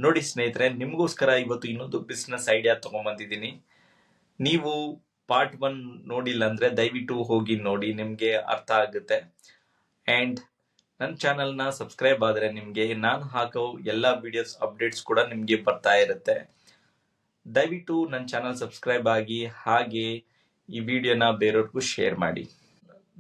ನೋಡಿ ಸ್ನೇಹಿತರೆ, ನಿಮಗೋಸ್ಕರ ಇವತ್ತು ಇನ್ನೊಂದು ಬಿಸ್ನೆಸ್ ಐಡಿಯಾ ತಗೊಂಡ್ಬಂದಿದ್ದೀನಿ. ನೀವು ಪಾರ್ಟ್ 1 ನೋಡಿಲ್ಲ ಅಂದ್ರೆ ದಯವಿಟ್ಟು ಹೋಗಿ ನೋಡಿ, ನಿಮ್ಗೆ ಅರ್ಥ ಆಗುತ್ತೆ. ಅಂಡ್ ನನ್ನ ಚಾನಲ್ನ ಸಬ್ಸ್ಕ್ರೈಬ್ ಆದ್ರೆ ನಿಮ್ಗೆ ನಾನು ಹಾಕೋ ಎಲ್ಲ ವಿಡಿಯೋಸ್ ಅಪ್ಡೇಟ್ಸ್ ಕೂಡ ನಿಮ್ಗೆ ಬರ್ತಾ ಇರುತ್ತೆ. ದಯವಿಟ್ಟು ನನ್ನ ಚಾನಲ್ ಸಬ್ಸ್ಕ್ರೈಬ್ ಆಗಿ, ಹಾಗೆ ಈ ವಿಡಿಯೋನ ಬೇರೆಯವ್ರಿಗೂ ಶೇರ್ ಮಾಡಿ.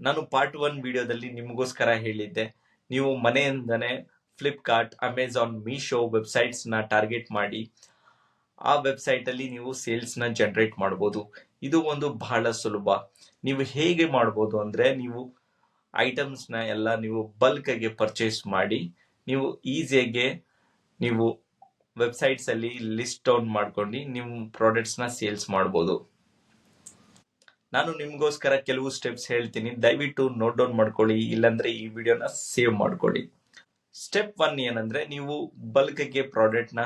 ನಾನು ಪಾರ್ಟ್ 1 ವಿಡಿಯೋದಲ್ಲಿ ನಿಮಗೋಸ್ಕರ ಹೇಳಿದ್ದೆ, ನೀವು ಮನೆಯಿಂದನೇ ಫ್ಲಿಪ್ಕಾರ್ಟ್, ಅಮೆಜಾನ್, ಮೀಶೋ ವೆಬ್ಸೈಟ್ಸ್ ನ ಟಾರ್ಗೆಟ್ ಮಾಡಿ ಆ ವೆಬ್ಸೈಟ್ ಅಲ್ಲಿ ನೀವು ಸೇಲ್ಸ್ ನ ಜನರೇಟ್ ಮಾಡಬಹುದು. ಇದು ಒಂದು ಬಹಳ ಸುಲಭ. ನೀವು ಹೇಗೆ ಮಾಡಬಹುದು ಅಂದ್ರೆ, ನೀವು ಐಟಮ್ಸ್ ನ ಎಲ್ಲ ನೀವು ಬಲ್ಕ್ ಗೆ ಪರ್ಚೇಸ್ ಮಾಡಿ ನೀವು ಈಸಿಯಾಗಿ ನೀವು ವೆಬ್ಸೈಟ್ಸ್ ಅಲ್ಲಿ ಲಿಸ್ಟ್ ಡೌನ್ ಮಾಡ್ಕೊಂಡು ನಿಮ್ಮ ಪ್ರಾಡಕ್ಟ್ಸ್ ನ ಸೇಲ್ಸ್ ಮಾಡಬಹುದು. ನಾನು ನಿಮ್ಗೋಸ್ಕರ ಕೆಲವು ಸ್ಟೆಪ್ಸ್ ಹೇಳ್ತೀನಿ, ದಯವಿಟ್ಟು ನೋಟ್ ಡೌನ್ ಮಾಡ್ಕೊಳ್ಳಿ, ಇಲ್ಲಾಂದ್ರೆ ಈ ವಿಡಿಯೋನ ಸೇವ್ ಮಾಡ್ಕೊಳ್ಳಿ. ಸ್ಟೆಪ್ 1 ಏನಂದ್ರೆ, ನೀವು ಬಲ್ಕ್ ಗೆ ಪ್ರಾಡಕ್ಟ್ ನ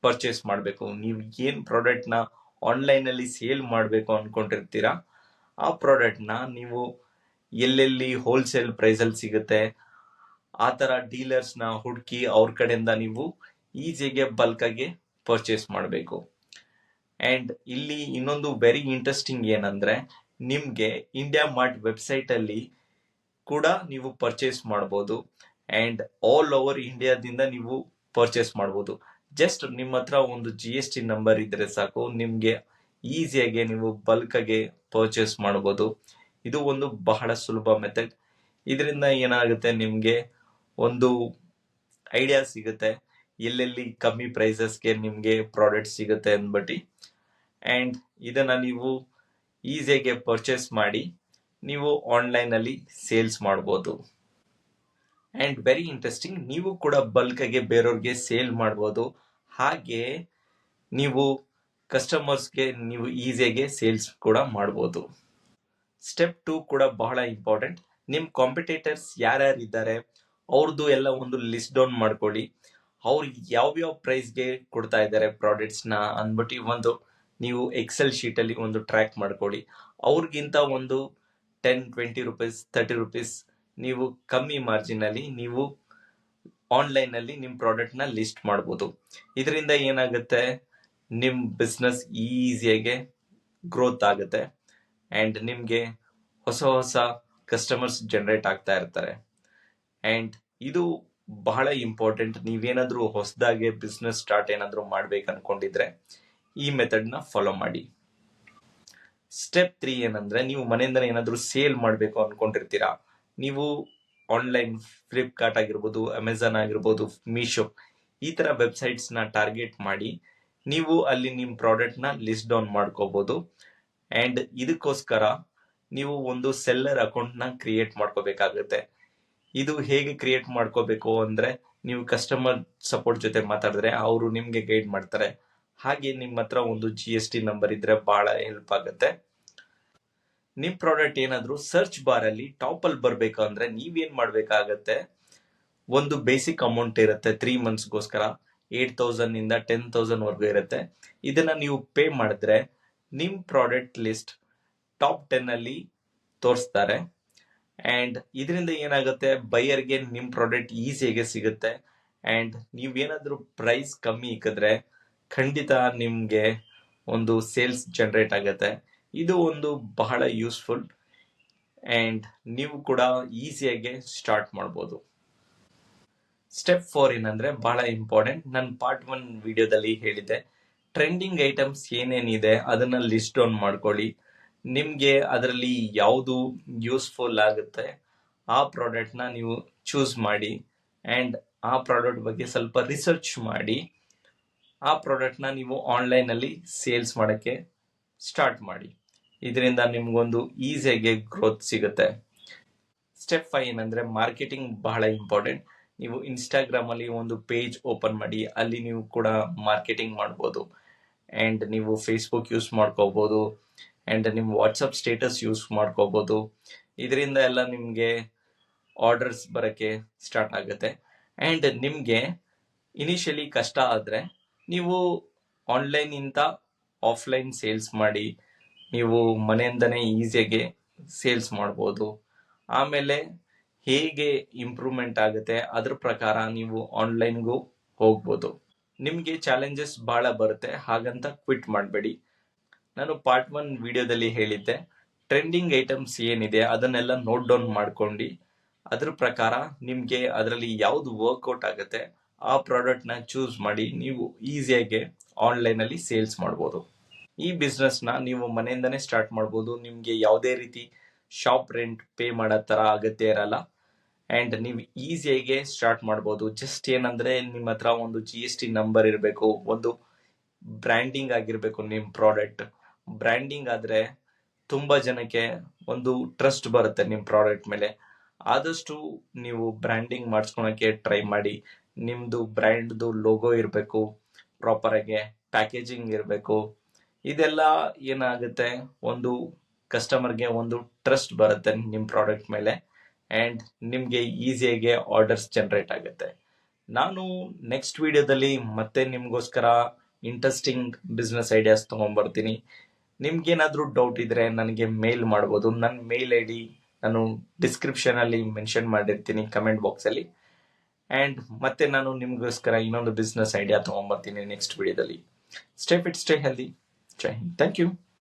ಪರ್ಚೇಸ್ ಮಾಡಬೇಕು. ನೀವು ಏನ್ ಪ್ರಾಡಕ್ಟ್ ನ ಆನ್ಲೈನ್ ಅಲ್ಲಿ ಸೇಲ್ ಮಾಡಬೇಕು ಅನ್ಕೊಂಡಿರ್ತೀರಾ, ಆ ಪ್ರಾಡಕ್ಟ್ ನ ನೀವು ಎಲ್ಲೆಲ್ಲಿ ಹೋಲ್ಸೇಲ್ ಪ್ರೈಸ್ ಅಲ್ಲಿ ಸಿಗುತ್ತೆ ಆ ತರ ಡೀಲರ್ಸ್ ನ ಹುಡುಕಿ ಅವ್ರ ಕಡೆಯಿಂದ ನೀವು ಈಸಿಯಾಗಿ ಬಲ್ಕ್ ಆಗಿ ಪರ್ಚೇಸ್ ಮಾಡಬೇಕು. ಅಂಡ್ ಇಲ್ಲಿ ಇನ್ನೊಂದು ವೆರಿ ಇಂಟ್ರೆಸ್ಟಿಂಗ್ ಏನಂದ್ರೆ, ನಿಮ್ಗೆ ಇಂಡಿಯಾ ಮಾರ್ಟ್ ವೆಬ್ಸೈಟ್ ಅಲ್ಲಿ ಕೂಡ ನೀವು ಪರ್ಚೇಸ್ ಮಾಡಬಹುದು. ಅಂಡ್ ಆಲ್ ಓವರ್ ಇಂಡಿಯಾದಿಂದ ನೀವು ಪರ್ಚೇಸ್ ಮಾಡಬಹುದು. ಜಸ್ಟ್ ನಿಮ್ಮ ಹತ್ರ ಒಂದು GST ನಂಬರ್ ಇದ್ರೆ ಸಾಕು, ನಿಮ್ಗೆ ಈಸಿಯಾಗಿ ನೀವು ಬಲ್ಕ್ ಆಗಿ ಪರ್ಚೇಸ್ ಮಾಡಬಹುದು. ಇದು ಒಂದು ಬಹಳ ಸುಲಭ ಮೆಥಡ್. ಇದರಿಂದ ಏನಾಗುತ್ತೆ, ನಿಮ್ಗೆ ಒಂದು ಐಡಿಯಾ ಸಿಗುತ್ತೆ ಎಲ್ಲೆಲ್ಲಿ ಕಮ್ಮಿ ಪ್ರೈಸಸ್ಗೆ ನಿಮ್ಗೆ ಪ್ರಾಡಕ್ಟ್ ಸಿಗುತ್ತೆ ಅಂದ್ಬಿಟ್ಟು. ಅಂಡ್ ಇದನ್ನ ನೀವು ಈಸಿಯಾಗಿ ಪರ್ಚೇಸ್ ಮಾಡಿ ನೀವು ಆನ್ಲೈನ್ ಅಲ್ಲಿ ಸೇಲ್ಸ್ ಮಾಡಬಹುದು. ಅಂಡ್ ವೆರಿ ಇಂಟ್ರೆಸ್ಟಿಂಗ್, ನೀವು ಕೂಡ ಬಲ್ಕ್ ಆಗಿ ಬೇರೆಯವ್ರಿಗೆ ಸೇಲ್ ಮಾಡಬಹುದು. ಹಾಗೆ ನೀವು ಕಸ್ಟಮರ್ಸ್ಗೆ ನೀವು ಈಸಿಯಾಗಿ ಸೇಲ್ಸ್ ಕೂಡ ಮಾಡಬಹುದು. ಸ್ಟೆಪ್ 2 ಕೂಡ ಬಹಳ ಇಂಪಾರ್ಟೆಂಟ್. ನಿಮ್ ಕಾಂಪಿಟೇಟರ್ಸ್ ಯಾರ್ಯಾರು ಇದ್ದಾರೆ ಅವ್ರದ್ದು ಎಲ್ಲ ಒಂದು ಲಿಸ್ಟ್ ಡೌನ್ ಮಾಡ್ಕೊಳ್ಳಿ. ಅವ್ರು ಯಾವ್ಯಾವ ಪ್ರೈಸ್ಗೆ ಕೊಡ್ತಾ ಇದ್ದಾರೆ ಪ್ರಾಡಕ್ಟ್ಸ್ ನ ಅಂದ್ಬಿಟ್ಟು ಒಂದು ನೀವು ಎಕ್ಸೆಲ್ ಶೀಟ್ ಅಲ್ಲಿ ಒಂದು ಟ್ರ್ಯಾಕ್ ಮಾಡ್ಕೊಳ್ಳಿ. ಅವ್ರಿಗಿಂತ ಒಂದು 10-20 ರೂಪೀಸ್ 30 ರೂಪೀಸ್ ನೀವು ಕಮ್ಮಿ ಮಾರ್ಜಿನ್ ಅಲ್ಲಿ ನೀವು ಆನ್ಲೈನ್ ಅಲ್ಲಿ ನಿಮ್ ಪ್ರಾಡಕ್ಟ್ ನ ಲಿಸ್ಟ್ ಮಾಡಬಹುದು. ಇದರಿಂದ ಏನಾಗುತ್ತೆ, ನಿಮ್ ಬಿಸ್ನೆಸ್ ಈಸಿಯಾಗಿ ಗ್ರೋತ್ ಆಗುತ್ತೆ ಅಂಡ್ ನಿಮ್ಗೆ ಹೊಸ ಹೊಸ ಕಸ್ಟಮರ್ಸ್ ಜನರೇಟ್ ಆಗ್ತಾ ಇರ್ತಾರೆ. ಅಂಡ್ ಇದು ಬಹಳ ಇಂಪಾರ್ಟೆಂಟ್. ನೀವೇನಾದ್ರೂ ಹೊಸದಾಗಿ ಬಿಸ್ನೆಸ್ ಸ್ಟಾರ್ಟ್ ಏನಾದ್ರೂ ಮಾಡ್ಬೇಕು ಅನ್ಕೊಂಡಿದ್ರೆ ಈ ಮೆಥಡ್ ನ ಫಾಲೋ ಮಾಡಿ. ಸ್ಟೆಪ್ 3 ಏನಂದ್ರೆ, ನೀವು ಮನೆಯಿಂದನೇ ಏನಾದ್ರೂ ಸೇಲ್ ಮಾಡ್ಬೇಕು ಅನ್ಕೊಂಡಿರ್ತೀರಾ, ನೀವು ಆನ್ಲೈನ್ ಫ್ಲಿಪ್ಕಾರ್ಟ್ ಆಗಿರ್ಬೋದು, ಅಮೆಜಾನ್ ಆಗಿರ್ಬೋದು, ಮೀಶೋ ಈ ತರ ವೆಬ್ಸೈಟ್ಸ್ ನ ಟಾರ್ಗೆಟ್ ಮಾಡಿ ನೀವು ಅಲ್ಲಿ ನಿಮ್ ಪ್ರಾಡಕ್ಟ್ ನ ಲಿಸ್ಟ್ ಡೌನ್ ಮಾಡ್ಕೋಬಹುದು. ಅಂಡ್ ಇದಕ್ಕೋಸ್ಕರ ನೀವು ಒಂದು ಸೆಲ್ಲರ್ ಅಕೌಂಟ್ ನ ಕ್ರಿಯೇಟ್ ಮಾಡ್ಕೋಬೇಕಾಗುತ್ತೆ. ಇದು ಹೇಗೆ ಕ್ರಿಯೇಟ್ ಮಾಡ್ಕೋಬೇಕು ಅಂದ್ರೆ, ನೀವು ಕಸ್ಟಮರ್ ಸಪೋರ್ಟ್ ಜೊತೆ ಮಾತಾಡಿದ್ರೆ ಅವರು ನಿಮ್ಗೆ ಗೈಡ್ ಮಾಡ್ತಾರೆ. ಹಾಗೆ ನಿಮ್ಮ ಹತ್ರ ಒಂದು GST ನಂಬರ್ ಇದ್ರೆ ಬಹಳ ಹೆಲ್ಪ್ ಆಗುತ್ತೆ. ನಿಮ್ ಪ್ರಾಡಕ್ಟ್ ಏನಾದ್ರೂ ಸರ್ಚ್ ಬಾರ್ ಅಲ್ಲಿ ಟಾಪ್ ಅಲ್ಲಿ ಬರ್ಬೇಕು ಅಂದ್ರೆ ನೀವೇನ್ ಮಾಡ್ಬೇಕಾಗತ್ತೆ, ಒಂದು ಬೇಸಿಕ್ ಅಮೌಂಟ್ ಇರುತ್ತೆ 3 ಮಂತ್ಸ್ಗೋಸ್ಕರ, 8,000 ಇಂದ 10,000 ವರ್ಗು ಇರುತ್ತೆ. ಇದನ್ನ ನೀವು ಪೇ ಮಾಡಿದ್ರೆ ನಿಮ್ ಪ್ರಾಡಕ್ಟ್ ಲಿಸ್ಟ್ ಟಾಪ್ 10 ಅಲ್ಲಿ ತೋರಿಸ್ತಾರೆ. ಅಂಡ್ ಇದರಿಂದ ಏನಾಗುತ್ತೆ, ಬೈಯರ್ಗೆ ನಿಮ್ ಪ್ರಾಡಕ್ಟ್ ಈಸಿಯಾಗಿ ಸಿಗುತ್ತೆ. ಅಂಡ್ ನೀವೇನಾದ್ರೂ ಪ್ರೈಸ್ ಕಮ್ಮಿ ಇಕ್ಕಿದ್ರೆ ಖಂಡಿತ ನಿಮ್ಗೆ ಒಂದು ಸೇಲ್ಸ್ ಜನರೇಟ್ ಆಗುತ್ತೆ. ಇದು ಒಂದು ಬಹಳ ಯೂಸ್ಫುಲ್ ಅಂಡ್ ನೀವು ಕೂಡ ಈಸಿಯಾಗಿ ಸ್ಟಾರ್ಟ್ ಮಾಡ್ಬೋದು. ಸ್ಟೆಪ್ 4 ಏನಂದ್ರೆ ಬಹಳ ಇಂಪಾರ್ಟೆಂಟ್. ನಾನು ಪಾರ್ಟ್ 1 ವಿಡಿಯೋದಲ್ಲಿ ಹೇಳಿದ್ದೆ, ಟ್ರೆಂಡಿಂಗ್ ಐಟಮ್ಸ್ ಏನೇನಿದೆ ಅದನ್ನ ಲಿಸ್ಟ್ ಡೌನ್ ಮಾಡ್ಕೊಳ್ಳಿ. ನಿಮ್ಗೆ ಅದರಲ್ಲಿ ಯಾವುದು ಯೂಸ್ಫುಲ್ ಆಗುತ್ತೆ ಆ ಪ್ರಾಡಕ್ಟ್ ನ ನೀವು ಚೂಸ್ ಮಾಡಿ ಅಂಡ್ ಆ ಪ್ರಾಡಕ್ಟ್ ಬಗ್ಗೆ ಸ್ವಲ್ಪ ರಿಸರ್ಚ್ ಮಾಡಿ ಆ ಪ್ರಾಡಕ್ಟ್ ನ ನೀವು ಆನ್ಲೈನ್ ಅಲ್ಲಿ ಸೇಲ್ಸ್ ಮಾಡಕ್ಕೆ ಸ್ಟಾರ್ಟ್ ಮಾಡಿ. ಇದರಿಂದ ನಿಮ್ಗೊಂದು ಈಸಿಯಾಗಿ ಗ್ರೋತ್ ಸಿಗುತ್ತೆ. ಸ್ಟೆಪ್ 5 ಏನಂದ್ರೆ, ಮಾರ್ಕೆಟಿಂಗ್ ಬಹಳ ಇಂಪಾರ್ಟೆಂಟ್. ನೀವು ಇನ್ಸ್ಟಾಗ್ರಾಮ್ ಅಲ್ಲಿ ಒಂದು ಪೇಜ್ ಓಪನ್ ಮಾಡಿ, ಅಲ್ಲಿ ನೀವು ಕೂಡ ಮಾರ್ಕೆಟಿಂಗ್ ಮಾಡ್ಬೋದು. ಅಂಡ್ ನೀವು ಫೇಸ್ಬುಕ್ ಯೂಸ್ ಮಾಡ್ಕೋಬಹುದು ಅಂಡ್ ನಿಮ್ಮ ವಾಟ್ಸಪ್ ಸ್ಟೇಟಸ್ ಯೂಸ್ ಮಾಡ್ಕೋಬಹುದು. ಇದರಿಂದ ಎಲ್ಲ ನಿಮ್ಗೆ ಆರ್ಡರ್ಸ್ ಬರಕ್ಕೆ ಸ್ಟಾರ್ಟ್ ಆಗುತ್ತೆ. ಅಂಡ್ ನಿಮ್ಗೆ ಇನಿಷಿಯಲಿ ಕಷ್ಟ ಆದ್ರೆ ನೀವು ಆನ್ಲೈನ್ ಇಂದ ಆಫ್ಲೈನ್ ಸೇಲ್ಸ್ ಮಾಡಿ ನೀವು ಮನೆಯಿಂದನೇ ಈಸಿಯಾಗಿ ಸೇಲ್ಸ್ ಮಾಡ್ಬೋದು. ಆಮೇಲೆ ಹೇಗೆ ಇಂಪ್ರೂವ್ಮೆಂಟ್ ಆಗುತ್ತೆ ಅದ್ರ ಪ್ರಕಾರ ನೀವು ಆನ್ಲೈನ್ಗೂ ಹೋಗ್ಬೋದು. ನಿಮಗೆ ಚಾಲೆಂಜಸ್ ಬಹಳ ಬರುತ್ತೆ, ಹಾಗಂತ ಕ್ವಿಟ್ ಮಾಡಬೇಡಿ. ನಾನು ಪಾರ್ಟ್ 1 ವಿಡಿಯೋದಲ್ಲಿ ಹೇಳಿದ್ದೆ, ಟ್ರೆಂಡಿಂಗ್ ಐಟಮ್ಸ್ ಏನಿದೆ ಅದನ್ನೆಲ್ಲ ನೋಟ್ ಡೌನ್ ಮಾಡ್ಕೊಂಡು ಅದ್ರ ಪ್ರಕಾರ ನಿಮಗೆ ಅದರಲ್ಲಿ ಯಾವ್ದು ವರ್ಕೌಟ್ ಆಗುತ್ತೆ ಆ ಪ್ರಾಡಕ್ಟ್ನ ಚೂಸ್ ಮಾಡಿ ನೀವು ಈಸಿಯಾಗಿ ಆನ್ಲೈನಲ್ಲಿ ಸೇಲ್ಸ್ ಮಾಡ್ಬೋದು. ಈ ಬಿಸ್ನೆಸ್ನ ನೀವು ಮನೆಯಿಂದನೇ ಸ್ಟಾರ್ಟ್ ಮಾಡ್ಬೋದು. ನಿಮಗೆ ಯಾವುದೇ ರೀತಿ ಶಾಪ್ ರೆಂಟ್ ಪೇ ಮಾಡೋ ಥರ ಅಗತ್ಯ ಇರಲ್ಲ. ಆ್ಯಂಡ್ ನೀವು ಈಸಿಯಾಗಿ ಸ್ಟಾರ್ಟ್ ಮಾಡ್ಬೋದು. ಜಸ್ಟ್ ಏನಂದರೆ ನಿಮ್ಮ ಹತ್ರ ಒಂದು GST ನಂಬರ್ ಇರಬೇಕು, ಒಂದು ಬ್ರ್ಯಾಂಡಿಂಗ್ ಆಗಿರಬೇಕು. ನಿಮ್ಮ ಪ್ರಾಡಕ್ಟ್ ಬ್ರ್ಯಾಂಡಿಂಗ್ ಆದರೆ ತುಂಬ ಜನಕ್ಕೆ ಒಂದು ಟ್ರಸ್ಟ್ ಬರುತ್ತೆ ನಿಮ್ಮ ಪ್ರಾಡಕ್ಟ್ ಮೇಲೆ. ಆದಷ್ಟು ನೀವು ಬ್ರ್ಯಾಂಡಿಂಗ್ ಮಾಡಿಸ್ಕೊಳಕ್ಕೆ ಟ್ರೈ ಮಾಡಿ. ನಿಮ್ಮದು ಬ್ರ್ಯಾಂಡ್ದು ಲೋಗೋ ಇರಬೇಕು, ಪ್ರಾಪರಾಗಿ ಪ್ಯಾಕೇಜಿಂಗ್ ಇರಬೇಕು. ಇದೆಲ್ಲ ಏನಾಗುತ್ತೆ, ಒಂದು ಕಸ್ಟಮರ್ಗೆ ಒಂದು ಟ್ರಸ್ಟ್ ಬರುತ್ತೆ ನಿಮ್ಮ ಪ್ರಾಡಕ್ಟ್ ಮೇಲೆ. ಆ್ಯಂಡ್ ನಿಮಗೆ ಈಸಿಯಾಗಿ ಆರ್ಡರ್ಸ್ ಜನರೇಟ್ ಆಗುತ್ತೆ. ನಾನು ನೆಕ್ಸ್ಟ್ ವಿಡಿಯೋದಲ್ಲಿ ಮತ್ತೆ ನಿಮಗೋಸ್ಕರ ಇಂಟ್ರೆಸ್ಟಿಂಗ್ ಬಿಸ್ನೆಸ್ ಐಡಿಯಾಸ್ ತೊಗೊಂಡ್ಬರ್ತೀನಿ. ನಿಮ್ಗೇನಾದರೂ ಡೌಟ್ ಇದ್ರೆ ನನಗೆ ಮೇಲ್ ಮಾಡ್ಬೋದು. ನನ್ನ ಮೇಲ್ ID ನಾನು ಡಿಸ್ಕ್ರಿಪ್ಷನಲ್ಲಿ ಮೆನ್ಷನ್ ಮಾಡಿರ್ತೀನಿ, ಕಮೆಂಟ್ ಬಾಕ್ಸಲ್ಲಿ. ಆ್ಯಂಡ್ ಮತ್ತೆ ನಾನು ನಿಮಗೋಸ್ಕರ ಇನ್ನೊಂದು ಬಿಸ್ನೆಸ್ ಐಡಿಯಾ ತೊಗೊಂಡ್ಬರ್ತೀನಿ ನೆಕ್ಸ್ಟ್ ವಿಡಿಯೋದಲ್ಲಿ. Stay fit, stay healthy. ಜೈ ಹಿಂದ್. Thank you.